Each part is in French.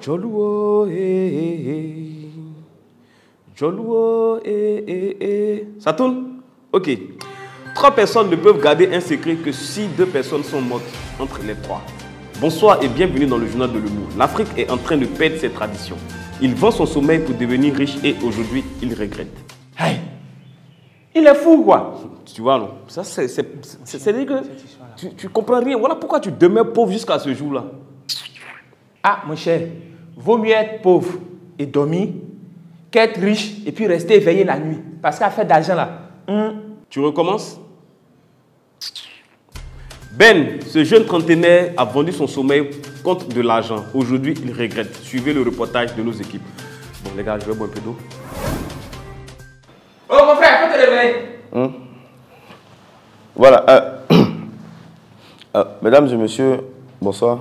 Joluo, Joluo, Ça tourne? Ok. 3 personnes ne peuvent garder un secret que si 2 personnes sont mortes entre les 3. Bonsoir et bienvenue dans le journal de l'humour. L'Afrique est en train de perdre ses traditions. Il vend son sommeil pour devenir riche et aujourd'hui, il regrette. Hey, il est fou quoi. Tu vois, non? Ça, c'est-à-dire que tu comprends rien. Voilà pourquoi tu demeures pauvre jusqu'à ce jour-là. Ah, mon cher, vaut mieux être pauvre et dormir qu'être riche et puis rester éveillé la nuit. Parce qu'à faire d'argent là. Tu recommences? Ben, ce jeune trentenaire a vendu son sommeil contre de l'argent. Aujourd'hui, il regrette. Suivez le reportage de nos équipes. Bon, les gars, je vais boire un peu d'eau. Oh, mon frère, faut te réveiller. Voilà. Mesdames et messieurs, bonsoir.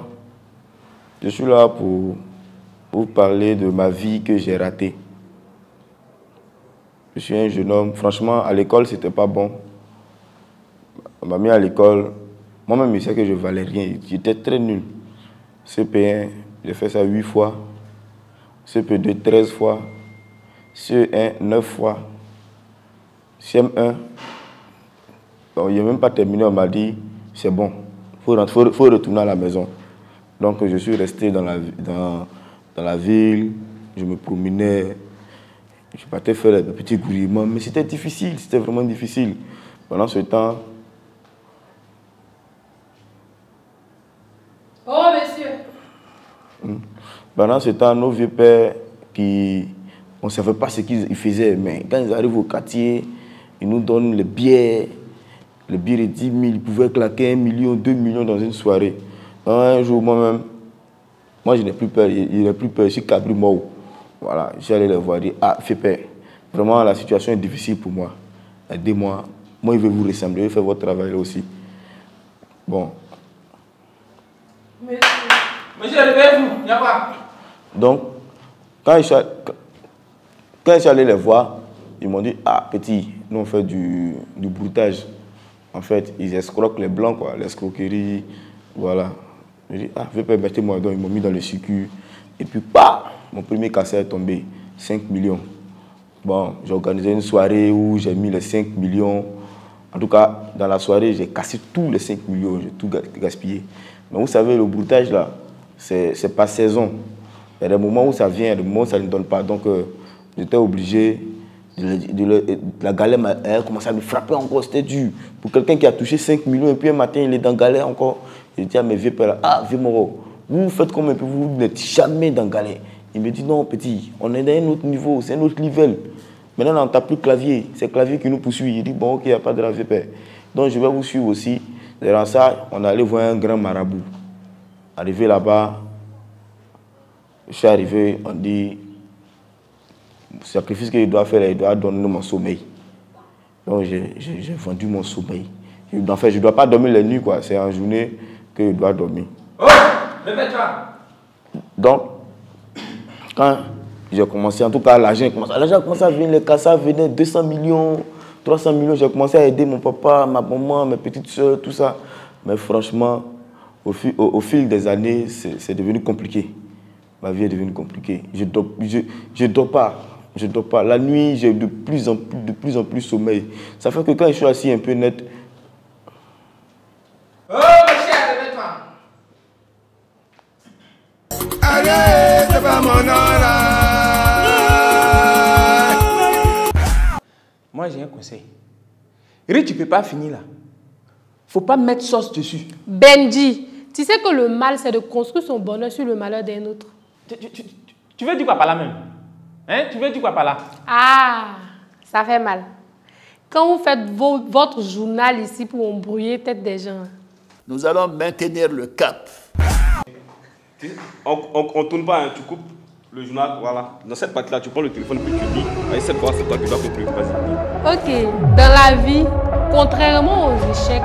Je suis là pour vous parler de ma vie que j'ai ratée. Je suis un jeune homme. Franchement, à l'école, c'était pas bon. On m'a mis à l'école. Moi-même, je sais que je ne valais rien. J'étais très nul. CP1, j'ai fait ça 8 fois. CP2, 13 fois. CE1, 9 fois. CM1, donc, il n'a même pas terminé. On m'a dit, c'est bon, il faut retourner à la maison. Donc, je suis resté dans la ville. Je me promenais. Je partais faire des petits gourillements. Mais c'était difficile, c'était vraiment difficile. Pendant ce temps... Oh, monsieur. Pendant ce temps, nos vieux pères, on ne savait pas ce qu'ils faisaient, mais quand ils arrivent au quartier, ils nous donnent les billets. Le billet de 10 000, ils pouvaient claquer 1 million, 2 millions dans une soirée. Un jour, moi-même, je n'ai plus peur, il n'a plus peur, je suis cabri mort. Voilà, j'allais les voir dire, ah, fais peur. Vraiment, la situation est difficile pour moi. Aidez-moi. Moi, je vais vous ressembler, je vais faire votre travail là aussi. Bon. Monsieur, réveillez-vous, il n'y a pas. Donc, quand je suis allé les voir, ils m'ont dit, ah, petit, nous on fait du broutage. En fait, ils escroquent les blancs, quoi, l'escroquerie, voilà. Je dis, ah, mettez-moi donc, ils m'ont mis dans le circuit. Et puis, mon premier cassette est tombé, 5 millions. Bon, j'ai organisé une soirée où j'ai mis les 5 millions. En tout cas, dans la soirée, j'ai cassé tous les 5 millions, j'ai tout gaspillé. Mais vous savez, le broutage, là, c'est pas saison. Il y a des moments où ça vient, il y a des moments où ça ne donne pas. Donc, j'étais obligé la galère a commencé à me frapper encore, c'était dur. Pour quelqu'un qui a touché 5 millions et puis un matin, il est dans galère encore. Je dis à mes vieux pères, ah, vieux Moro, vous faites comme un peu, vous n'êtes jamais dans galère. Il me dit, non, petit, on est dans un autre niveau, c'est un autre level. Maintenant, on ne tape plus clavier, c'est le clavier qui nous poursuit. Il dit, bon, ok, il n'y a pas de la vieux père. Donc, je vais vous suivre aussi. Derrière ça, on est allé voir un grand marabout. Arrivé là-bas, je suis arrivé, on dit, le sacrifice qu'il doit faire, il doit donner mon sommeil. Donc j'ai vendu mon sommeil. En fait, je ne dois pas dormir les nuits, quoi. C'est en journée que je dois dormir. Oh, réveille-toi. Donc, quand j'ai commencé, en tout cas, l'argent a commencé à venir, les cassas venaient 200 millions, 300 millions. J'ai commencé à aider mon papa, ma maman, mes petites soeurs, tout ça. Mais franchement, au fil des années, c'est devenu compliqué. Ma vie est devenue compliquée. Je dors pas. Je dors pas. La nuit, j'ai de plus en plus sommeil. Ça fait que quand je suis assis un peu net... Oh, mon cher, réveille-toi. Allez, c'est pas mon hora. Moi, j'ai un conseil. Rick, tu ne peux pas finir là. Faut pas mettre sauce dessus. Benji, tu sais que le mal, c'est de construire son bonheur sur le malheur d'un autre. Tu veux dire quoi par là même? Hein? Tu veux dire quoi par là? Ah, ça fait mal. Quand vous faites votre journal ici pour embrouiller peut-être des gens. Nous allons maintenir le cap. On ne tourne pas, hein, tu coupes le journal, voilà. Dans cette partie-là, tu prends le téléphone puis tu dis, allez, cette fois, c'est toi qui dois conclure. Vas-y. Ok, dans la vie, contrairement aux échecs,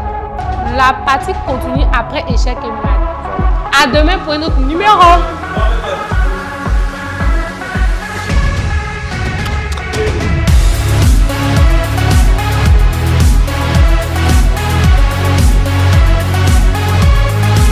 la partie continue après échec et mat. À demain pour un autre numéro.